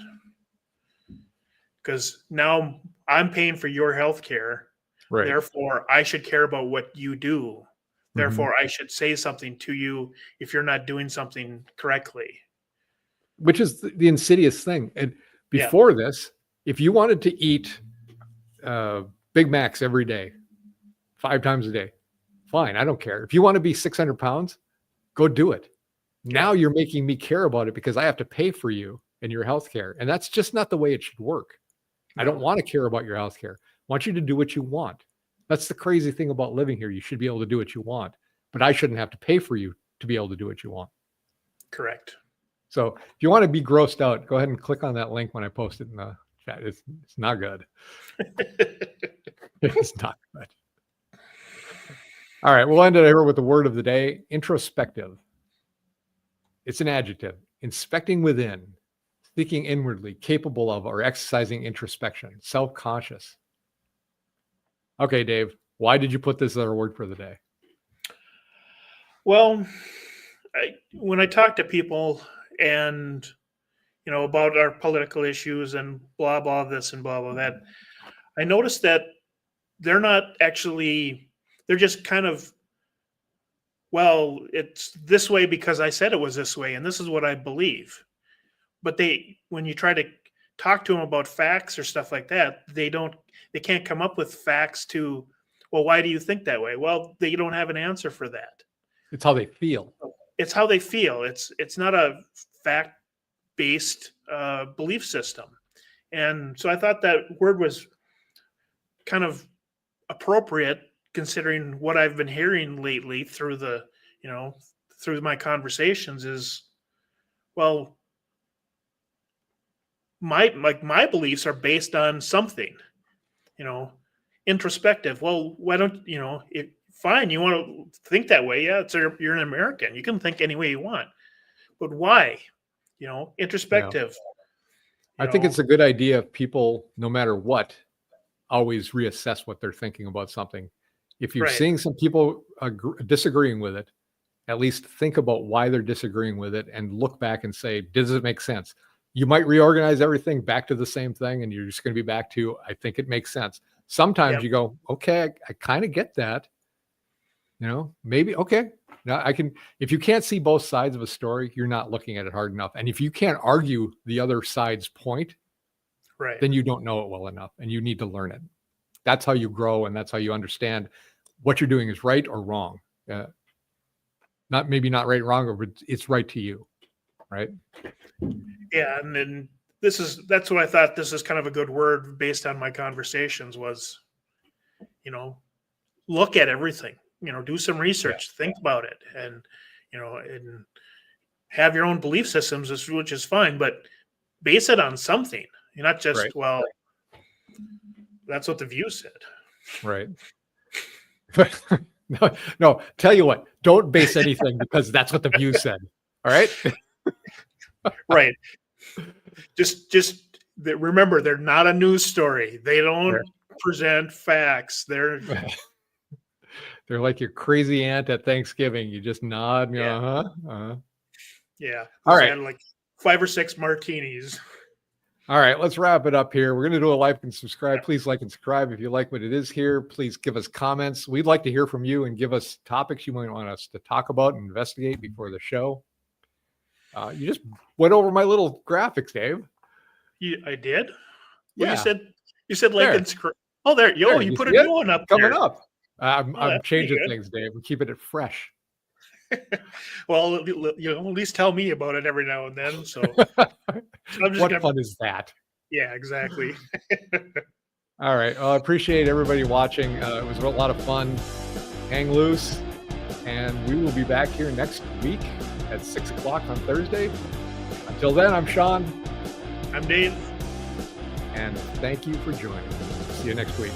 Because now I'm paying for your health care. Right. Therefore, I should care about what you do. Therefore, I should say something to you if you're not doing something correctly. Which is the insidious thing. And before this, if you wanted to eat Big Macs every day, 5 times a day. Fine, I don't care. If you want to be 600 pounds, go do it. Now you're making me care about it because I have to pay for you and your health care. And that's just not the way it should work. I don't want to care about your health care. I want you to do what you want. That's the crazy thing about living here. You should be able to do what you want, but I shouldn't have to pay for you to be able to do what you want. Correct. So if you want to be grossed out, go ahead and click on that link when I post it in the chat. It's not good. It's not good. All right, we'll end it here with the word of the day, introspective. It's an adjective, inspecting within, thinking inwardly, capable of or exercising introspection, self-conscious. Okay, Dave, why did you put this as our word for the day? Well, when I talk to people and, about our political issues and blah, blah, this and blah, blah, that, I noticed that they're not actually, they're just kind of, well, it's this way because I said it was this way, and this is what I believe. But when you try to talk to them about facts or stuff like that, they can't come up with facts to, well, why do you think that way? Well, they don't have an answer for that. It's how they feel. It's how they feel. It's not a fact-based belief system. And so I thought that word was kind of appropriate considering what I've been hearing lately through through my conversations is, well, my beliefs are based on something, introspective. Well, why don't, fine, you want to think that way. Yeah, you're an American. You can think any way you want. But why? Introspective. I think it's a good idea if people, no matter what, always reassess what they're thinking about something. If you're seeing some people disagreeing with it, at least think about why they're disagreeing with it and look back and say, does it make sense? You might reorganize everything back to the same thing and you're just going to be back to, I think it makes sense. Sometimes you go, okay, I kind of get that. Maybe, okay. Now if you can't see both sides of a story, you're not looking at it hard enough. And if you can't argue the other side's point, then you don't know it well enough and you need to learn it. That's how you grow. And that's how you understand what you're doing is right or wrong. Maybe not right, wrong, but it's right to you. Right. Yeah. And then that's what I thought this is kind of a good word based on my conversations was, look at everything, do some research, think about it and have your own belief systems, which is fine, but base it on something. You're not just, well, that's what the View said. Right. No, tell you what, don't base anything because that's what the View said. All right. Right. Just remember, they're not a news story. They don't present facts. They're like your crazy aunt at Thanksgiving. You just nod. Yeah. Yeah. All right. Like 5 or 6 martinis. All right, let's wrap it up here. We're going to do a like and subscribe. Please like and subscribe if you like what it is here. Please give us comments. We'd like to hear from you and give us topics you might want us to talk about and investigate before the show. You just went over my little graphics, Dave. I did? Yeah. Well, you said like and subscribe. Oh, there. You put a new one up coming there. up. I'm changing things, Dave. We're keeping it fresh. Well, at least tell me about it every now and then. So, what fun is that? Yeah, exactly. All right. Well, I appreciate everybody watching. It was a lot of fun. Hang loose, and we will be back here next week at 6 o'clock on Thursday. Until then, I'm Sean. I'm Dave. And thank you for joining. See you next week.